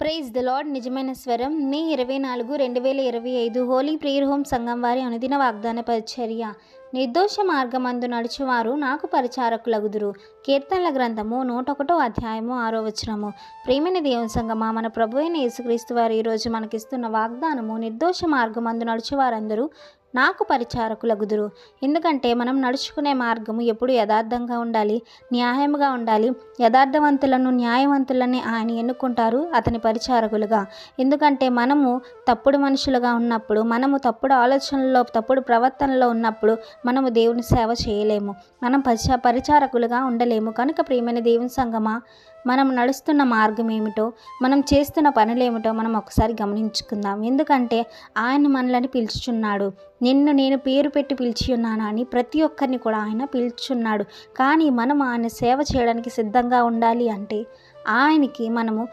Praise the lord. నిజమైన స్వరం మే 24, 2025 Holi prayer home సంఘం వారి అనుదిన వాగ్దాన పరిచర్య. నిర్దోష మార్గమందు నడుచువారు నాకు పరిచారకులగుదురు. కీర్తనల గ్రంథము 101వ అధ్యాయము 6వ వచనము. ప్రియమైన దేవుని సంఘమా, మన ప్రభు అయిన యేసుక్రీస్తు వారు ఈరోజు మనకిస్తున్న వాగ్దానము, నిర్దోష మార్గమందు నడుచువారందరూ నాకు పరిచారకులగుదురు. ఎందుకంటే మనం నడుచుకునే మార్గము ఎప్పుడు యథార్థంగా ఉండాలి, న్యాయముగా ఉండాలి. యథార్థవంతులను, న్యాయవంతులని ఆయన ఎన్నుకుంటారు అతని పరిచారకులుగా. ఎందుకంటే మనము తప్పుడు మనుషులుగా ఉన్నప్పుడు, మనము తప్పుడు ఆలోచనల్లో, తప్పుడు ప్రవర్తనలో ఉన్నప్పుడు మనము దేవుని సేవ చేయలేము, మనం పరిచారకులుగా ఉండలేము. కనుక ప్రియమైన దేవుని సంఘమా, మనం నడుస్తున్న మార్గం ఏమిటో, మనం చేస్తున్న పనులేమిటో మనం ఒకసారి గమనించుకుందాం. ఎందుకంటే ఆయన మనల్ని పిలుచుచున్నాడు. నిన్ను నేను పేరు పెట్టి పిలిచి ఉన్నాను అని ప్రతి ఒక్కరిని కూడా ఆయన పిలుచున్నాడు. కానీ మనం ఆయన సేవ చేయడానికి సిద్ధంగా ఉండాలి అంటే, ఆయనకి మనము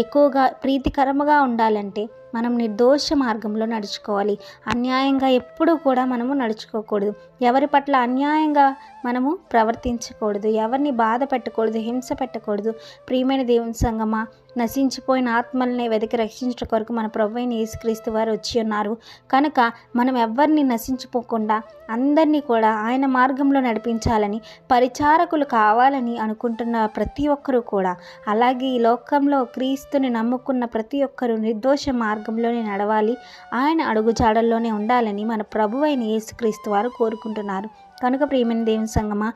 ఎక్కువగా ప్రీతికరముగా ఉండాలంటే మనం నిర్దోష మార్గంలో నడుచుకోవాలి. అన్యాయంగా ఎప్పుడూ కూడా మనము నడుచుకోకూడదు. ఎవరి పట్ల అన్యాయంగా మనము ప్రవర్తించకూడదు. ఎవరిని బాధ పెట్టకూడదు, హింస పెట్టకూడదు. ప్రియమైన దేవుని సంఘమా, నశించిపోయిన ఆత్మల్ని వెతికి రక్షించడం కొరకు మన ప్రభువైన యేసుక్రీస్తు వారు వచ్చి ఉన్నారు. కనుక మనం ఎవరిని నశించిపోకుండా అందరినీ కూడా ఆయన మార్గంలో నడిపించాలని, పరిచారకులు కావాలని అనుకుంటున్న ప్రతి ఒక్కరూ కూడా, అలాగే ఈ లోకంలో క్రీస్తుని నమ్ముకున్న ప్రతి ఒక్కరూ నిర్దోష మార్గంలోనే నడవాలి, ఆయన అడుగుజాడల్లోనే ఉండాలని మన ప్రభువైన యేసుక్రీస్తు వారు కోరుకుంటున్నారు. కనుక ప్రియమైన దేవుని సంఘమా,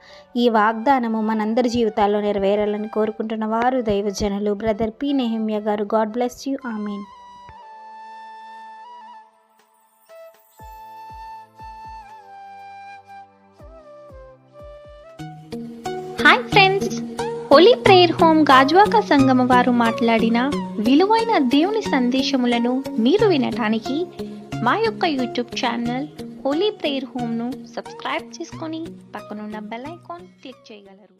ఈ వాగ్దానము మనందరి జీవితాల్లో నెరవేరాలని కోరుకుంటున్న వారు దైవజనులు బ్రదర్ పి. నెహెమ్యా గారు. God bless you. Amen. Hi friends, holy prayer home Gajuwaka Sangama వారు మాట్లాడిన విలువైన దేవుని సందేశములను మీరు వినటానికి మా యొక్క యూట్యూబ్ ఛానల్ హోలీ ప్రేయర్ హోమ్ను సబ్స్క్రైబ్ చేసుకొని పక్కనున్న బెల్ ఐకాన్ క్లిక్ చేయగలరు.